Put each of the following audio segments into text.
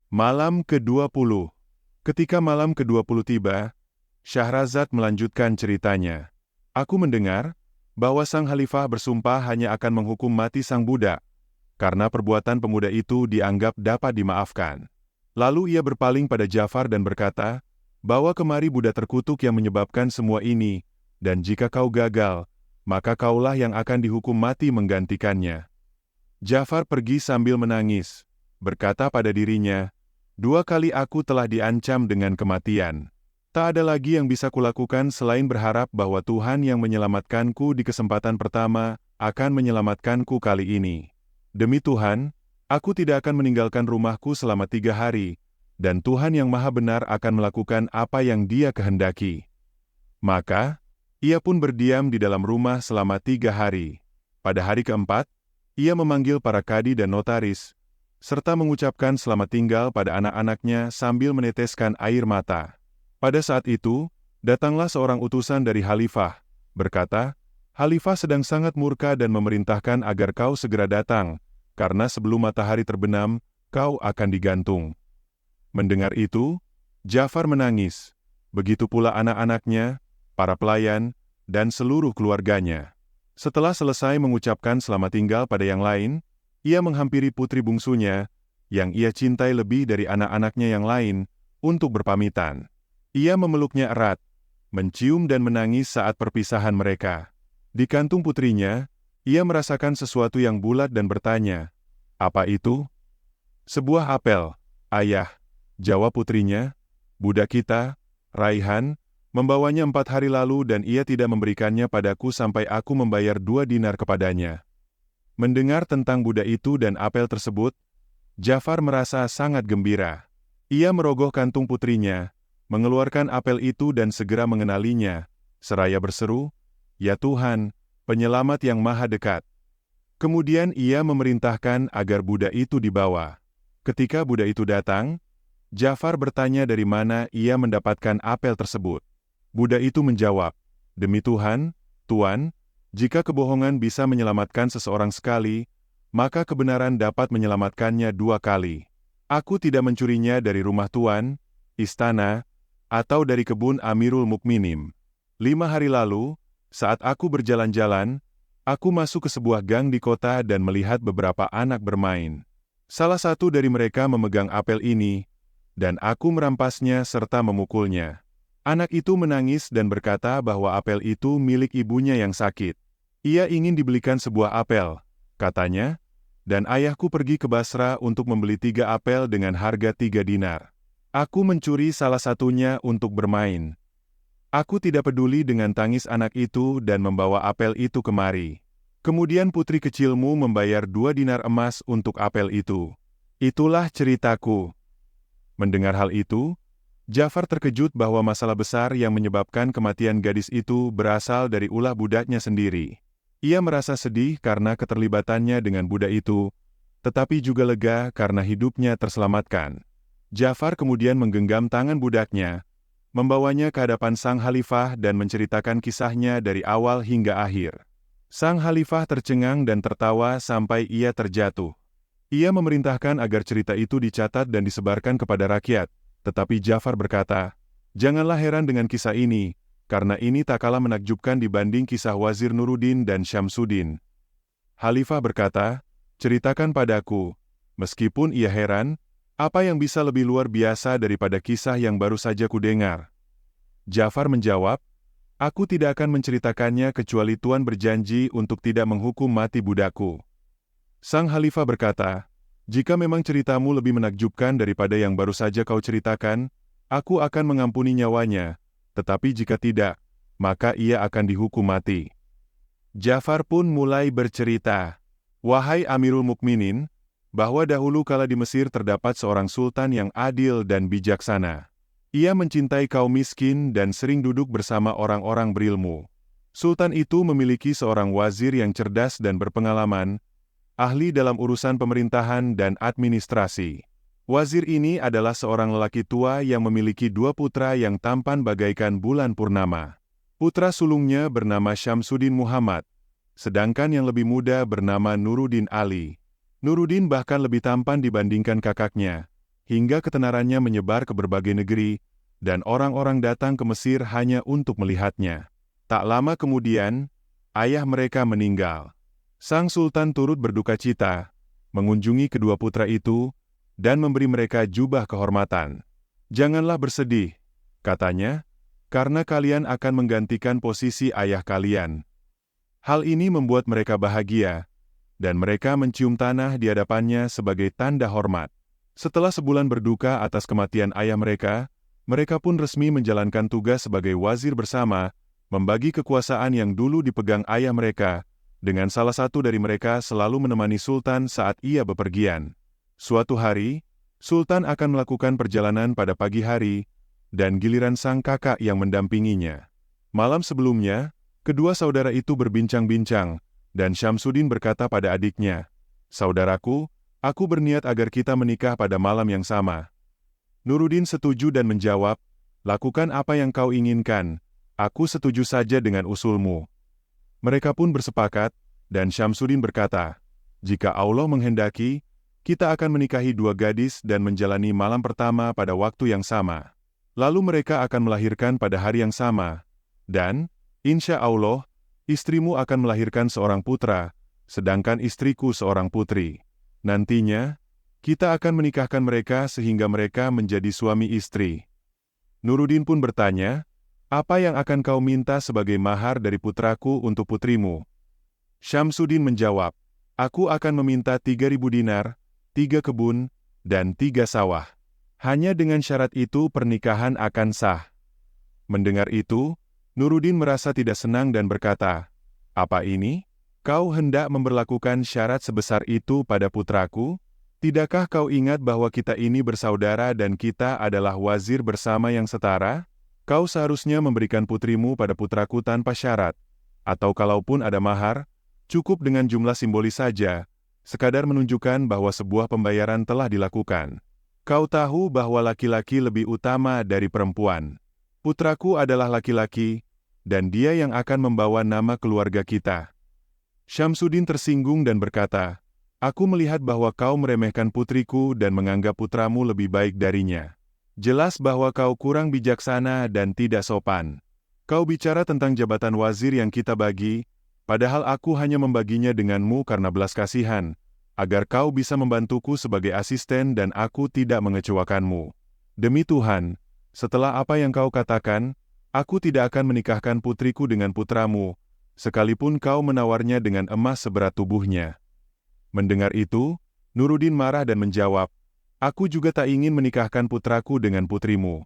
Malam ke-20. Ketika malam ke-20 tiba, Syahrazad melanjutkan ceritanya. Aku mendengar bahwa sang khalifah bersumpah hanya akan menghukum mati sang budak, karena perbuatan pemuda itu dianggap dapat dimaafkan. Lalu ia berpaling pada Ja'far dan berkata, "Bawa kemari budak terkutuk yang menyebabkan semua ini, dan jika kau gagal, maka kaulah yang akan dihukum mati menggantikannya." Ja'far pergi sambil menangis, berkata pada dirinya, "Dua kali aku telah diancam dengan kematian. Tak ada lagi yang bisa kulakukan selain berharap bahwa Tuhan yang menyelamatkanku di kesempatan pertama akan menyelamatkanku kali ini. Demi Tuhan, aku tidak akan meninggalkan rumahku selama 3 hari, dan Tuhan yang Maha Benar akan melakukan apa yang Dia kehendaki." Maka, ia pun berdiam di dalam rumah selama 3 hari. Pada hari keempat, ia memanggil para kadi dan notaris, serta mengucapkan selamat tinggal pada anak-anaknya sambil meneteskan air mata. Pada saat itu, datanglah seorang utusan dari Khalifah, berkata, "Khalifah sedang sangat murka dan memerintahkan agar kau segera datang, karena sebelum matahari terbenam, kau akan digantung." Mendengar itu, Ja'far menangis, begitu pula anak-anaknya, para pelayan, dan seluruh keluarganya. Setelah selesai mengucapkan selamat tinggal pada yang lain, ia menghampiri putri bungsunya, yang ia cintai lebih dari anak-anaknya yang lain, untuk berpamitan. Ia memeluknya erat, mencium dan menangis saat perpisahan mereka. Di kantung putrinya, ia merasakan sesuatu yang bulat dan bertanya, "Apa itu?" "Sebuah apel, ayah," jawab putrinya. "Budak kita, Raihan, membawanya 4 hari lalu dan ia tidak memberikannya padaku sampai aku membayar 2 dinar kepadanya." Mendengar tentang budak itu dan apel tersebut, Ja'far merasa sangat gembira. Ia merogoh kantung putrinya, mengeluarkan apel itu dan segera mengenalinya, seraya berseru, "Ya Tuhan, penyelamat yang maha dekat." Kemudian ia memerintahkan agar budak itu dibawa. Ketika budak itu datang, Ja'far bertanya dari mana ia mendapatkan apel tersebut. Budak itu menjawab, "Demi Tuhan, Tuan, jika kebohongan bisa menyelamatkan seseorang sekali, maka kebenaran dapat menyelamatkannya 2 kali. Aku tidak mencurinya dari rumah tuan, istana, atau dari kebun Amirul Mukminin. 5 hari lalu, saat aku berjalan-jalan, aku masuk ke sebuah gang di kota dan melihat beberapa anak bermain. Salah satu dari mereka memegang apel ini, dan aku merampasnya serta memukulnya. Anak itu menangis dan berkata bahwa apel itu milik ibunya yang sakit. Ia ingin dibelikan sebuah apel, katanya, dan ayahku pergi ke Basra untuk membeli 3 apel dengan harga 3 dinar. Aku mencuri salah satunya untuk bermain. Aku tidak peduli dengan tangis anak itu dan membawa apel itu kemari. Kemudian putri kecilmu membayar 2 dinar emas untuk apel itu. Itulah ceritaku." Mendengar hal itu, Ja'far terkejut bahwa masalah besar yang menyebabkan kematian gadis itu berasal dari ulah budaknya sendiri. Ia merasa sedih karena keterlibatannya dengan budak itu, tetapi juga lega karena hidupnya terselamatkan. Ja'far kemudian menggenggam tangan budaknya, membawanya ke hadapan sang khalifah dan menceritakan kisahnya dari awal hingga akhir. Sang khalifah tercengang dan tertawa sampai ia terjatuh. Ia memerintahkan agar cerita itu dicatat dan disebarkan kepada rakyat. Tetapi Ja'far berkata, "Janganlah heran dengan kisah ini, karena ini tak kalah menakjubkan dibanding kisah Wazir Nuruddin dan Syamsuddin." Khalifah berkata, "Ceritakan padaku." Meskipun ia heran, apa yang bisa lebih luar biasa daripada kisah yang baru saja kudengar? Ja'far menjawab, "Aku tidak akan menceritakannya kecuali Tuan berjanji untuk tidak menghukum mati budakku." Sang Khalifah berkata, "Jika memang ceritamu lebih menakjubkan daripada yang baru saja kau ceritakan, aku akan mengampuni nyawanya, tetapi jika tidak, maka ia akan dihukum mati." Ja'far pun mulai bercerita, "Wahai Amirul Mukminin, bahwa dahulu kala di Mesir terdapat seorang sultan yang adil dan bijaksana. Ia mencintai kaum miskin dan sering duduk bersama orang-orang berilmu. Sultan itu memiliki seorang wazir yang cerdas dan berpengalaman, ahli dalam urusan pemerintahan dan administrasi. Wazir ini adalah seorang lelaki tua yang memiliki 2 putra yang tampan bagaikan bulan purnama. Putra sulungnya bernama Syamsuddin Muhammad, sedangkan yang lebih muda bernama Nuruddin Ali. Nuruddin bahkan lebih tampan dibandingkan kakaknya, hingga ketenarannya menyebar ke berbagai negeri, dan orang-orang datang ke Mesir hanya untuk melihatnya. Tak lama kemudian, ayah mereka meninggal. Sang Sultan turut berduka cita, mengunjungi kedua putra itu, dan memberi mereka jubah kehormatan. "Janganlah bersedih," katanya, "karena kalian akan menggantikan posisi ayah kalian." Hal ini membuat mereka bahagia, dan mereka mencium tanah di hadapannya sebagai tanda hormat. Setelah sebulan berduka atas kematian ayah mereka, mereka pun resmi menjalankan tugas sebagai wazir bersama, membagi kekuasaan yang dulu dipegang ayah mereka, dengan salah satu dari mereka selalu menemani Sultan saat ia bepergian. Suatu hari, Sultan akan melakukan perjalanan pada pagi hari, dan giliran sang kakak yang mendampinginya. Malam sebelumnya, kedua saudara itu berbincang-bincang, dan Syamsuddin berkata pada adiknya, "Saudaraku, aku berniat agar kita menikah pada malam yang sama." Nuruddin setuju dan menjawab, "Lakukan apa yang kau inginkan, aku setuju saja dengan usulmu." Mereka pun bersepakat, dan Syamsuddin berkata, "Jika Allah menghendaki, kita akan menikahi dua gadis dan menjalani malam pertama pada waktu yang sama. Lalu mereka akan melahirkan pada hari yang sama, dan, insya Allah, istrimu akan melahirkan seorang putra, sedangkan istriku seorang putri. Nantinya, kita akan menikahkan mereka sehingga mereka menjadi suami istri." Nuruddin pun bertanya, "Apa yang akan kau minta sebagai mahar dari putraku untuk putrimu?" Syamsuddin menjawab, "Aku akan meminta 3.000 dinar, 3 kebun, dan 3 sawah. Hanya dengan syarat itu pernikahan akan sah." Mendengar itu, Nuruddin merasa tidak senang dan berkata, "Apa ini? Kau hendak memberlakukan syarat sebesar itu pada putraku? Tidakkah kau ingat bahwa kita ini bersaudara dan kita adalah wazir bersama yang setara? Kau seharusnya memberikan putrimu pada putraku tanpa syarat. Atau kalaupun ada mahar, cukup dengan jumlah simbolis saja, sekadar menunjukkan bahwa sebuah pembayaran telah dilakukan. Kau tahu bahwa laki-laki lebih utama dari perempuan. Putraku adalah laki-laki, dan dia yang akan membawa nama keluarga kita." Syamsuddin tersinggung dan berkata, "Aku melihat bahwa kau meremehkan putriku dan menganggap putramu lebih baik darinya. Jelas bahwa kau kurang bijaksana dan tidak sopan. Kau bicara tentang jabatan wazir yang kita bagi, padahal aku hanya membaginya denganmu karena belas kasihan, agar kau bisa membantuku sebagai asisten dan aku tidak mengecewakanmu. Demi Tuhan, setelah apa yang kau katakan, aku tidak akan menikahkan putriku dengan putramu, sekalipun kau menawarnya dengan emas seberat tubuhnya." Mendengar itu, Nuruddin marah dan menjawab, "Aku juga tak ingin menikahkan putraku dengan putrimu."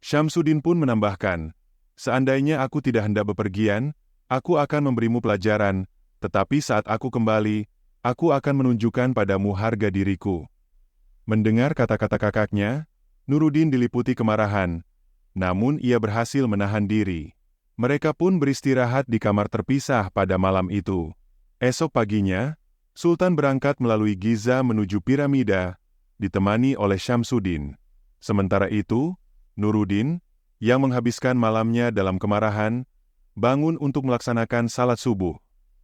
Syamsuddin pun menambahkan, "Seandainya aku tidak hendak bepergian, aku akan memberimu pelajaran, tetapi saat aku kembali, aku akan menunjukkan padamu harga diriku." Mendengar kata-kata kakaknya, Nuruddin diliputi kemarahan, namun ia berhasil menahan diri. Mereka pun beristirahat di kamar terpisah pada malam itu. Esok paginya, Sultan berangkat melalui Giza menuju piramida, ditemani oleh Syamsuddin. Sementara itu, Nuruddin, yang menghabiskan malamnya dalam kemarahan, bangun untuk melaksanakan salat subuh.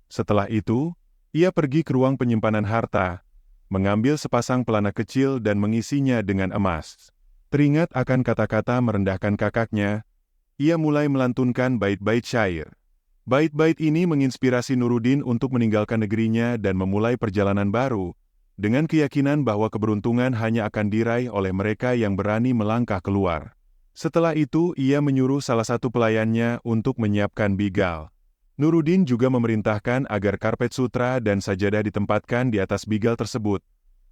Setelah itu, ia pergi ke ruang penyimpanan harta, mengambil sepasang pelana kecil dan mengisinya dengan emas. Teringat akan kata-kata merendahkan kakaknya, ia mulai melantunkan bait-bait syair. Bait-bait ini menginspirasi Nuruddin untuk meninggalkan negerinya dan memulai perjalanan baru, dengan keyakinan bahwa keberuntungan hanya akan diraih oleh mereka yang berani melangkah keluar. Setelah itu, ia menyuruh salah satu pelayannya untuk menyiapkan bigal. Nuruddin juga memerintahkan agar karpet sutra dan sajadah ditempatkan di atas bigal tersebut,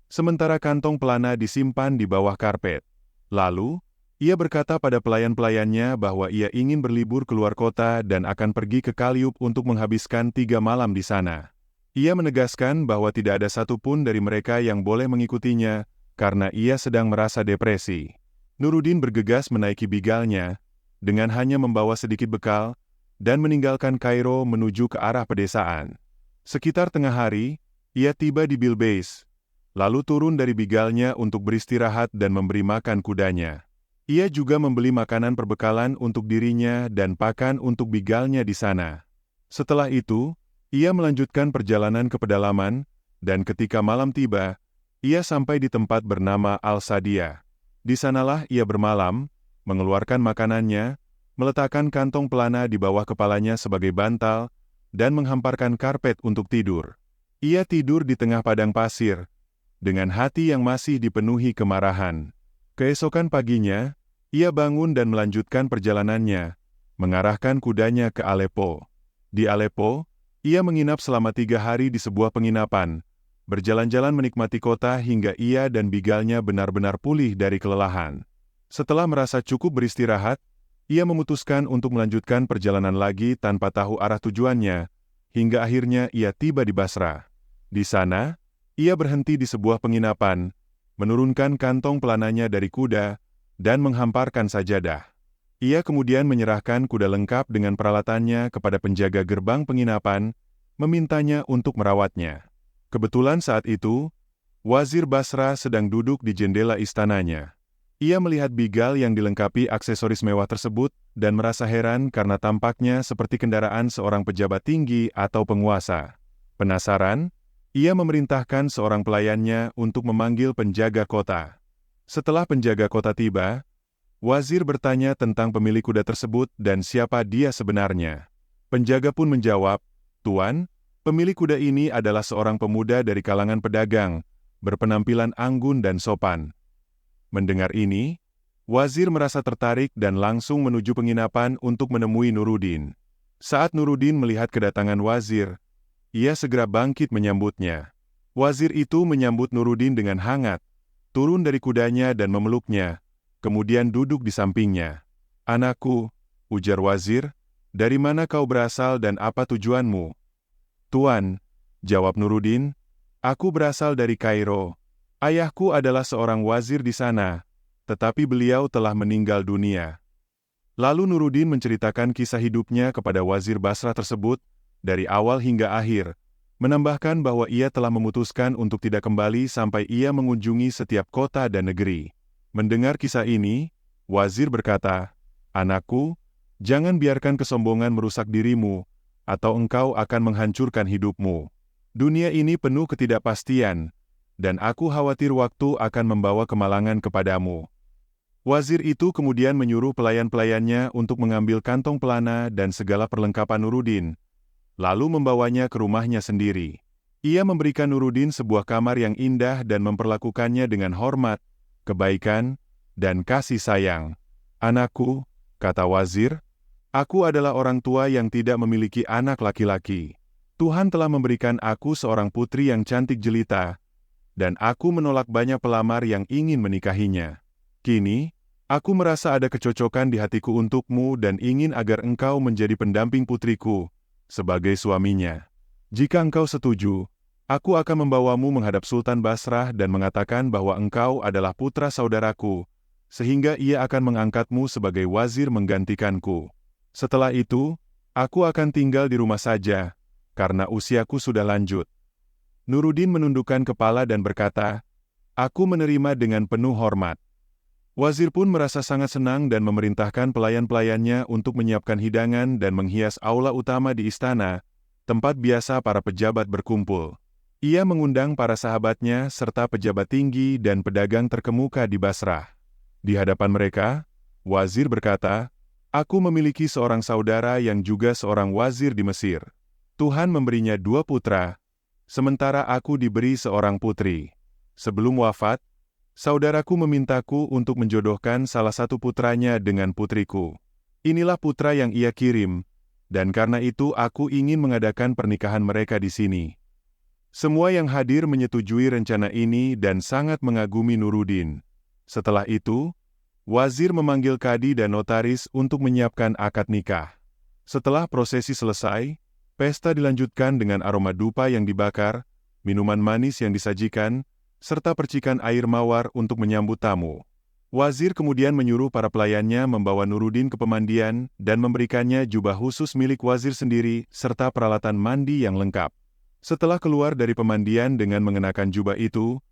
sementara kantong pelana disimpan di bawah karpet. Lalu, ia berkata pada pelayan-pelayannya bahwa ia ingin berlibur keluar kota dan akan pergi ke Kaliub untuk menghabiskan 3 malam di sana. Ia menegaskan bahwa tidak ada satupun dari mereka yang boleh mengikutinya, karena ia sedang merasa depresi. Nuruddin bergegas menaiki bigalnya, dengan hanya membawa sedikit bekal, dan meninggalkan Kairo menuju ke arah pedesaan. Sekitar tengah hari, ia tiba di Bilbais, lalu turun dari bigalnya untuk beristirahat dan memberi makan kudanya. Ia juga membeli makanan perbekalan untuk dirinya dan pakan untuk bigalnya di sana. Setelah itu, ia melanjutkan perjalanan ke pedalaman, dan ketika malam tiba, Ia sampai di tempat bernama Al-Sadia. Di sanalah ia bermalam, mengeluarkan makanannya, meletakkan kantong pelana di bawah kepalanya sebagai bantal, dan menghamparkan karpet untuk tidur. Ia tidur di tengah padang pasir, dengan hati yang masih dipenuhi kemarahan. Keesokan paginya, ia bangun dan melanjutkan perjalanannya, mengarahkan kudanya ke Aleppo. Di Aleppo, ia menginap selama 3 hari di sebuah penginapan, berjalan-jalan menikmati kota hingga ia dan bigalnya benar-benar pulih dari kelelahan. Setelah merasa cukup beristirahat, ia memutuskan untuk melanjutkan perjalanan lagi tanpa tahu arah tujuannya, hingga akhirnya ia tiba di Basra. Di sana, ia berhenti di sebuah penginapan, menurunkan kantong pelananya dari kuda, dan menghamparkan sajadah. Ia kemudian menyerahkan kuda lengkap dengan peralatannya kepada penjaga gerbang penginapan, memintanya untuk merawatnya. Kebetulan saat itu, Wazir Basra sedang duduk di jendela istananya. Ia melihat bigal yang dilengkapi aksesoris mewah tersebut dan merasa heran karena tampaknya seperti kendaraan seorang pejabat tinggi atau penguasa. Penasaran, ia memerintahkan seorang pelayannya untuk memanggil penjaga kota. Setelah penjaga kota tiba, Wazir bertanya tentang pemilik kuda tersebut dan siapa dia sebenarnya. Penjaga pun menjawab, "Tuan, pemilik kuda ini adalah seorang pemuda dari kalangan pedagang, berpenampilan anggun dan sopan." Mendengar ini, Wazir merasa tertarik dan langsung menuju penginapan untuk menemui Nuruddin. Saat Nuruddin melihat kedatangan Wazir, ia segera bangkit menyambutnya. Wazir itu menyambut Nuruddin dengan hangat, turun dari kudanya dan memeluknya, kemudian duduk di sampingnya. "Anakku," ujar Wazir, "dari mana kau berasal dan apa tujuanmu?" "Tuan," jawab Nuruddin, "aku berasal dari Kairo. Ayahku adalah seorang wazir di sana, tetapi beliau telah meninggal dunia." Lalu Nuruddin menceritakan kisah hidupnya kepada Wazir Basra tersebut, dari awal hingga akhir, menambahkan bahwa ia telah memutuskan untuk tidak kembali sampai ia mengunjungi setiap kota dan negeri. Mendengar kisah ini, Wazir berkata, "Anakku, jangan biarkan kesombongan merusak dirimu, atau engkau akan menghancurkan hidupmu. Dunia ini penuh ketidakpastian, dan aku khawatir waktu akan membawa kemalangan kepadamu." Wazir itu kemudian menyuruh pelayan-pelayannya untuk mengambil kantong pelana dan segala perlengkapan Nuruddin, lalu membawanya ke rumahnya sendiri. Ia memberikan Nuruddin sebuah kamar yang indah dan memperlakukannya dengan hormat, kebaikan, dan kasih sayang. "Anakku," kata Wazir, "aku adalah orang tua yang tidak memiliki anak laki-laki. Tuhan telah memberikan aku seorang putri yang cantik jelita, dan aku menolak banyak pelamar yang ingin menikahinya. Kini, aku merasa ada kecocokan di hatiku untukmu dan ingin agar engkau menjadi pendamping putriku sebagai suaminya. Jika engkau setuju, aku akan membawamu menghadap Sultan Basrah dan mengatakan bahwa engkau adalah putra saudaraku, sehingga ia akan mengangkatmu sebagai wazir menggantikanku. Setelah itu, aku akan tinggal di rumah saja, karena usiaku sudah lanjut." Nuruddin menundukkan kepala dan berkata, "Aku menerima dengan penuh hormat." Wazir pun merasa sangat senang dan memerintahkan pelayan-pelayannya untuk menyiapkan hidangan dan menghias aula utama di istana, tempat biasa para pejabat berkumpul. Ia mengundang para sahabatnya serta pejabat tinggi dan pedagang terkemuka di Basrah. Di hadapan mereka, Wazir berkata, "Aku memiliki seorang saudara yang juga seorang wazir di Mesir. Tuhan memberinya 2 putra, sementara aku diberi seorang putri. Sebelum wafat, saudaraku memintaku untuk menjodohkan salah satu putranya dengan putriku. Inilah putra yang ia kirim, dan karena itu aku ingin mengadakan pernikahan mereka di sini." Semua yang hadir menyetujui rencana ini dan sangat mengagumi Nuruddin. Setelah itu, Wazir memanggil kadi dan notaris untuk menyiapkan akad nikah. Setelah prosesi selesai, pesta dilanjutkan dengan aroma dupa yang dibakar, minuman manis yang disajikan, serta percikan air mawar untuk menyambut tamu. Wazir kemudian menyuruh para pelayannya membawa Nuruddin ke pemandian dan memberikannya jubah khusus milik wazir sendiri serta peralatan mandi yang lengkap. Setelah keluar dari pemandian dengan mengenakan jubah itu,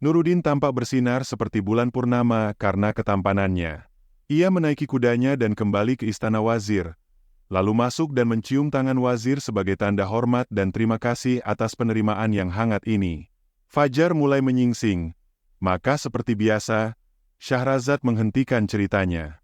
Nuruddin tampak bersinar seperti bulan purnama karena ketampanannya. Ia menaiki kudanya dan kembali ke istana wazir, lalu masuk dan mencium tangan wazir sebagai tanda hormat dan terima kasih atas penerimaan yang hangat ini. Fajar mulai menyingsing. Maka seperti biasa, Syahrazad menghentikan ceritanya.